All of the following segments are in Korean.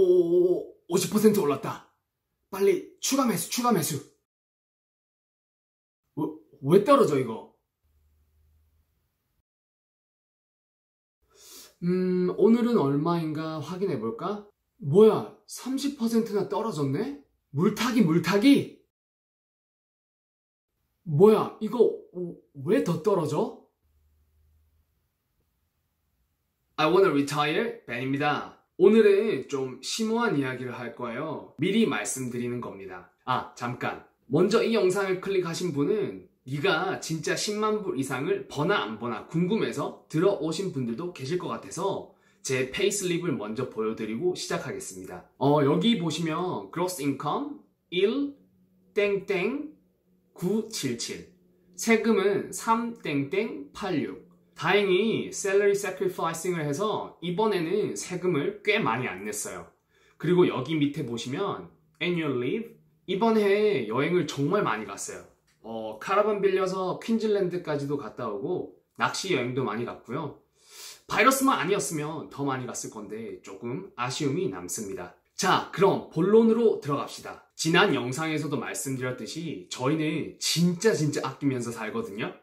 오, 50% 올랐다. 빨리 추가 매수. 왜 떨어져 이거? 오늘은 얼마인가 확인해 볼까? 뭐야, 30%나 떨어졌네? 물타기? 뭐야, 이거 왜 더 떨어져? I wanna retire, 벤입니다. 오늘은 좀 심오한 이야기를 할 거예요. 미리 말씀드리는 겁니다. 잠깐. 먼저 이 영상을 클릭하신 분은 네가 진짜 10만 불 이상을 버나 안 버나 궁금해서 들어오신 분들도 계실 것 같아서 제 페이슬립을 먼저 보여드리고 시작하겠습니다. 여기 보시면 Gross Income 1 땡땡 977, 세금은 3 땡땡 86. 다행히 Salary Sacrificing을 해서 이번에는 세금을 꽤 많이 안 냈어요. 그리고 여기 밑에 보시면 Annual Leave, 이번 해에 여행을 정말 많이 갔어요. 카라반 빌려서 퀸즐랜드까지도 갔다 오고 낚시 여행도 많이 갔고요. 바이러스만 아니었으면 더 많이 갔을 건데 조금 아쉬움이 남습니다. 자, 그럼 본론으로 들어갑시다. 지난 영상에서도 말씀드렸듯이 저희는 진짜 아끼면서 살거든요.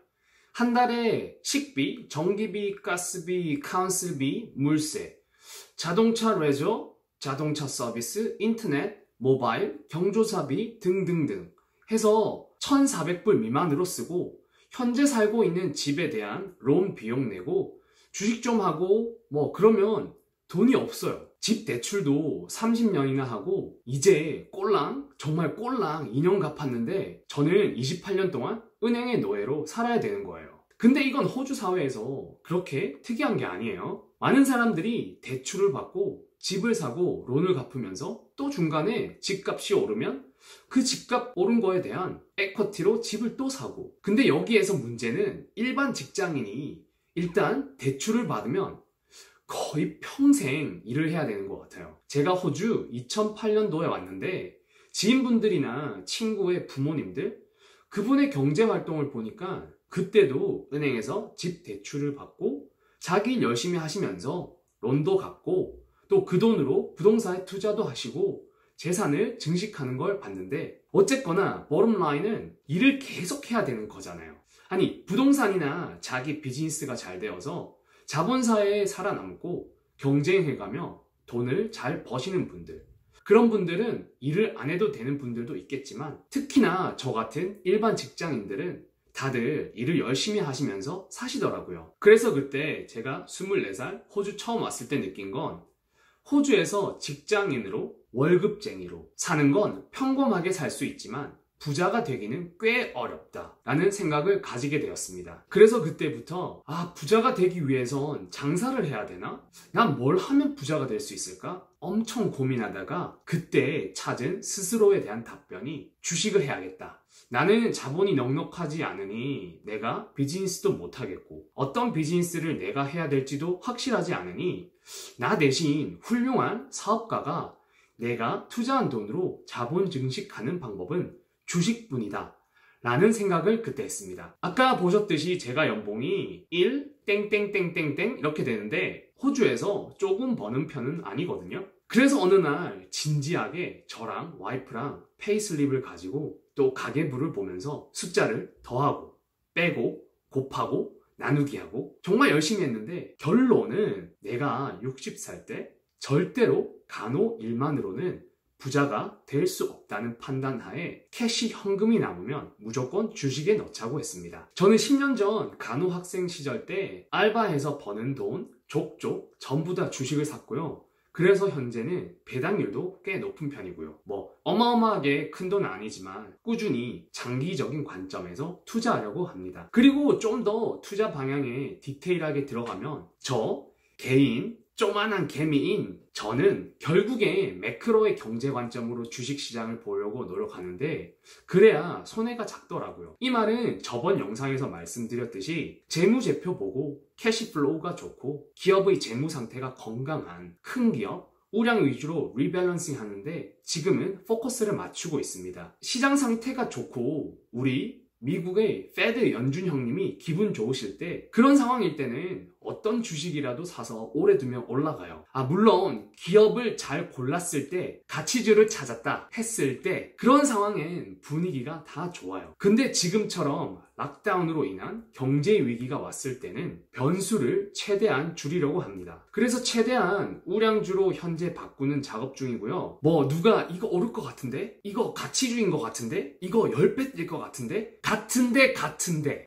한 달에 식비, 전기비, 가스비, 카운슬비, 물세, 자동차 레저, 자동차 서비스, 인터넷, 모바일, 경조사비 등등등 해서 1,400불 미만으로 쓰고 현재 살고 있는 집에 대한 론 비용 내고 주식 좀 하고 그러면 돈이 없어요. 집 대출도 30년이나 하고 이제 정말 꼴랑 2년 갚았는데 저는 28년 동안 은행의 노예로 살아야 되는 거예요. 근데 이건 호주 사회에서 그렇게 특이한 게 아니에요. 많은 사람들이 대출을 받고 집을 사고 론을 갚으면서 또 중간에 집값이 오르면 그 집값 오른 거에 대한 에쿼티로 집을 또 사고, 근데 여기에서 문제는 일반 직장인이 일단 대출을 받으면 거의 평생 일을 해야 되는 것 같아요. 제가 호주 2008년도에 왔는데 지인분들이나 친구의 부모님들, 그분의 경제활동을 보니까 그때도 은행에서 집 대출을 받고 자기 일 열심히 하시면서 론도 갚고 또 그 돈으로 부동산에 투자도 하시고 재산을 증식하는 걸 봤는데, 어쨌거나 bottom line은 일을 계속 해야 되는 거잖아요. 아니, 부동산이나 자기 비즈니스가 잘 되어서 자본사회에 살아남고 경쟁해가며 돈을 잘 버시는 분들, 그런 분들은 일을 안 해도 되는 분들도 있겠지만 특히나 저 같은 일반 직장인들은 다들 일을 열심히 하시면서 사시더라고요. 그래서 그때 제가 24살 호주 처음 왔을 때 느낀 건, 호주에서 직장인으로 월급쟁이로 사는 건 평범하게 살 수 있지만 부자가 되기는 꽤 어렵다라는 생각을 가지게 되었습니다. 그래서 그때부터 부자가 되기 위해선 장사를 해야 되나? 난 뭘 하면 부자가 될 수 있을까? 엄청 고민하다가 그때 찾은 스스로에 대한 답변이 주식을 해야겠다. 나는 자본이 넉넉하지 않으니 내가 비즈니스도 못하겠고 어떤 비즈니스를 내가 해야 될지도 확실하지 않으니 나 대신 훌륭한 사업가가 내가 투자한 돈으로 자본 증식하는 방법은 주식뿐이다 라는 생각을 그때 했습니다. 아까 보셨듯이 제가 연봉이 1 땡땡땡땡땡 이렇게 되는데 호주에서 조금 버는 편은 아니거든요. 그래서 어느 날 진지하게 저랑 와이프랑 페이슬립을 가지고 또 가계부를 보면서 숫자를 더하고 빼고 곱하고 나누기하고 정말 열심히 했는데 결론은 내가 60살 때 절대로 간호 일만으로는 부자가 될 수 없다는 판단하에 캐시 현금이 남으면 무조건 주식에 넣자고 했습니다. 저는 10년 전 간호 학생 시절 때 알바해서 버는 돈 족족 전부 다 주식을 샀고요. 그래서 현재는 배당률도 꽤 높은 편이고요. 어마어마하게 큰 돈은 아니지만 꾸준히 장기적인 관점에서 투자하려고 합니다. 그리고 좀 더 투자 방향에 디테일하게 들어가면 저 개인 조만한 개미인 저는 결국에 매크로의 경제 관점으로 주식시장을 보려고 노력하는데 그래야 손해가 작더라고요. 이 말은 저번 영상에서 말씀드렸듯이 재무제표 보고 캐시플로우가 좋고 기업의 재무 상태가 건강한 큰 기업, 우량 위주로 리밸런싱 하는데 지금은 포커스를 맞추고 있습니다. 시장 상태가 좋고 우리 미국의 페드 연준 형님이 기분 좋으실 때, 그런 상황일 때는 어떤 주식이라도 사서 오래 두면 올라가요. 물론 기업을 잘 골랐을 때, 가치주를 찾았다 했을 때 그런 상황엔 분위기가 다 좋아요. 근데 지금처럼 락다운으로 인한 경제 위기가 왔을 때는 변수를 최대한 줄이려고 합니다. 그래서 최대한 우량주로 현재 바꾸는 작업 중이고요. 누가 이거 오를 것 같은데? 이거 가치주인 것 같은데? 이거 10배 뛸 것 같은데? 같은데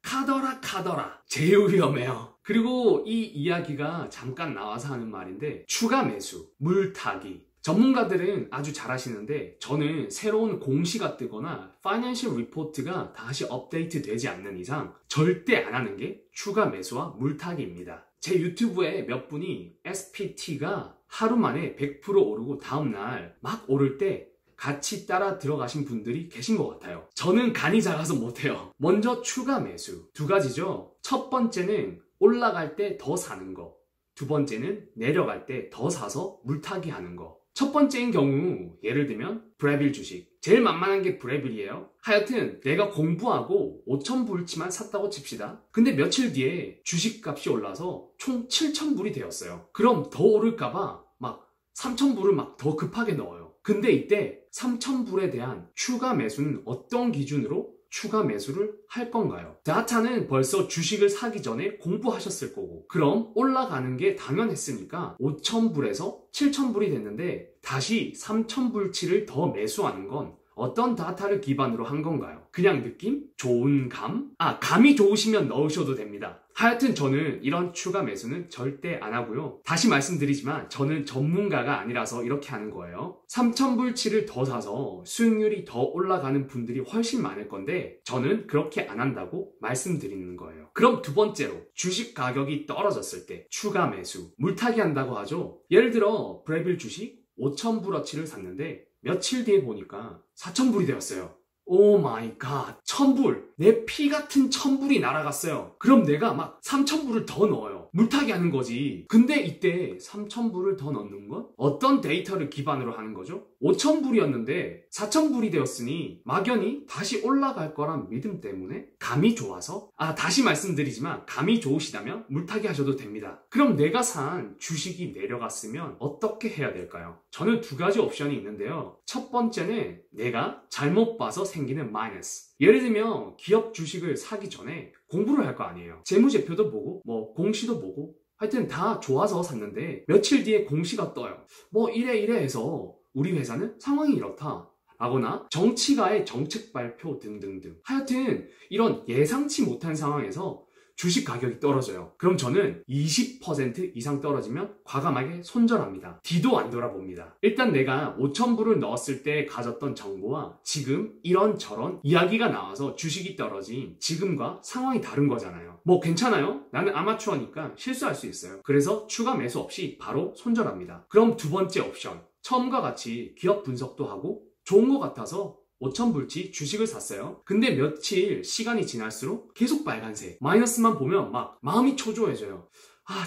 카더라 제일 위험해요. 그리고 이 이야기가 잠깐 나와서 하는 말인데, 추가 매수, 물타기, 전문가들은 아주 잘 하시는데 저는 새로운 공시가 뜨거나 파이낸셜 리포트가 다시 업데이트 되지 않는 이상 절대 안 하는 게 추가 매수와 물타기입니다. 제 유튜브에 몇 분이 SPT가 하루 만에 100% 오르고 다음날 막 오를 때 같이 따라 들어가신 분들이 계신 것 같아요. 저는 간이 작아서 못해요. 먼저 추가 매수 두 가지죠. 첫 번째는 올라갈 때 더 사는 거, 두 번째는 내려갈 때 더 사서 물타기 하는 거. 첫 번째인 경우 예를 들면 브레빌 주식, 제일 만만한 게 브레빌이에요. 하여튼 내가 공부하고 5,000불치만 샀다고 칩시다. 근데 며칠 뒤에 주식값이 올라서 총 7,000불이 되었어요. 그럼 더 오를까봐 막 3,000불을 막 더 급하게 넣어요. 근데 이때 3,000불에 대한 추가 매수는 어떤 기준으로 추가 매수를 할 건가요? 다타는 벌써 주식을 사기 전에 공부하셨을 거고, 그럼 올라가는 게 당연했으니까 5,000불에서 7,000불이 됐는데 다시 3,000불치를 더 매수하는 건 어떤 다타를 기반으로 한 건가요? 그냥 느낌? 좋은 감? 감이 좋으시면 넣으셔도 됩니다. 하여튼 저는 이런 추가 매수는 절대 안 하고요. 다시 말씀드리지만 저는 전문가가 아니라서 이렇게 하는 거예요. 3,000불치를 더 사서 수익률이 더 올라가는 분들이 훨씬 많을 건데 저는 그렇게 안 한다고 말씀드리는 거예요. 그럼 두 번째로, 주식 가격이 떨어졌을 때 추가 매수, 물타기 한다고 하죠. 예를 들어 브레빌 주식 5,000불어치를 샀는데 며칠 뒤에 보니까 4,000불이 되었어요. 오 마이 갓, 1,000불! 내 피 같은 1,000불이 날아갔어요. 그럼 내가 막 3,000불을 더 넣어요. 물타기 하는 거지. 근데 이때 3,000불을 더 넣는 건 어떤 데이터를 기반으로 하는 거죠? 5,000불이었는데 4,000불이 되었으니 막연히 다시 올라갈 거란 믿음 때문에 감이 좋아서, 다시 말씀드리지만 감이 좋으시다면 물타기 하셔도 됩니다. 그럼 내가 산 주식이 내려갔으면 어떻게 해야 될까요? 저는 두 가지 옵션이 있는데요. 첫 번째는 내가 잘못 봐서 생기는 마이너스. 예를 들면 기업 주식을 사기 전에 공부를 할 거 아니에요. 재무제표도 보고 공시도 보고 하여튼 다 좋아서 샀는데 며칠 뒤에 공시가 떠요. 이래 해서 우리 회사는 상황이 이렇다 라거나 정치가의 정책 발표 등등등. 하여튼 이런 예상치 못한 상황에서 주식 가격이 떨어져요. 그럼 저는 20% 이상 떨어지면 과감하게 손절합니다. 뒤도 안 돌아봅니다. 일단 내가 5,000불을 넣었을 때 가졌던 정보와 지금 이런저런 이야기가 나와서 주식이 떨어진 지금과 상황이 다른 거잖아요. 괜찮아요. 나는 아마추어니까 실수할 수 있어요. 그래서 추가 매수 없이 바로 손절합니다. 그럼 두 번째 옵션, 처음과 같이 기업 분석도 하고 좋은 것 같아서 5,000불치 주식을 샀어요. 근데 며칠 시간이 지날수록 계속 빨간색, 마이너스만 보면 막 마음이 초조해져요.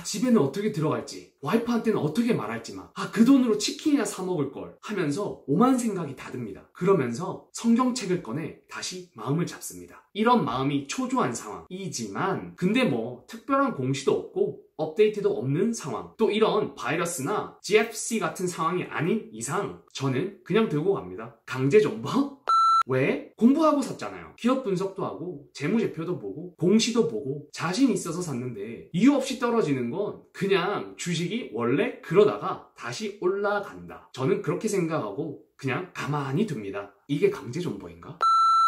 집에는 어떻게 들어갈지, 와이프한테는 어떻게 말할지 그 돈으로 치킨이나 사 먹을 걸 하면서 오만 생각이 다 듭니다. 그러면서 성경책을 꺼내 다시 마음을 잡습니다. 이런 마음이 초조한 상황이지만 근데 특별한 공시도 없고 업데이트도 없는 상황, 또 이런 바이러스나 GFC 같은 상황이 아닌 이상 저는 그냥 들고 갑니다. 강제 존버? 왜? 공부하고 샀잖아요. 기업 분석도 하고 재무제표도 보고 공시도 보고 자신 있어서 샀는데 이유 없이 떨어지는 건 그냥 주식이 원래 그러다가 다시 올라간다. 저는 그렇게 생각하고 그냥 가만히 둡니다. 이게 강제 존버인가?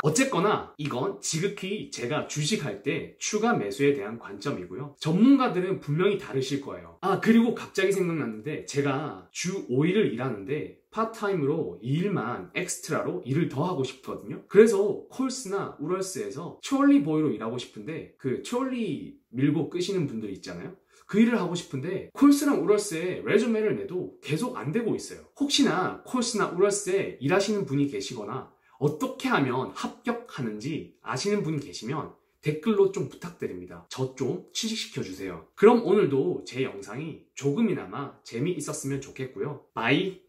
어쨌거나 이건 지극히 제가 주식할 때 추가 매수에 대한 관점이고요. 전문가들은 분명히 다르실 거예요. 그리고 갑자기 생각났는데 제가 주 5일을 일하는데 파트타임으로 2일만 엑스트라로 일을 더 하고 싶거든요. 그래서 콜스나 우럴스에서 트롤리 보이로 일하고 싶은데 그 트롤리 밀고 끄시는 분들 있잖아요. 그 일을 하고 싶은데 콜스랑 우럴스에 레주메를 내도 계속 안 되고 있어요. 혹시나 콜스나 우럴스에 일하시는 분이 계시거나 어떻게 하면 합격하는지 아시는 분이 계시면 댓글로 좀 부탁드립니다. 저 좀 취직시켜주세요. 그럼 오늘도 제 영상이 조금이나마 재미있었으면 좋겠고요. 바이!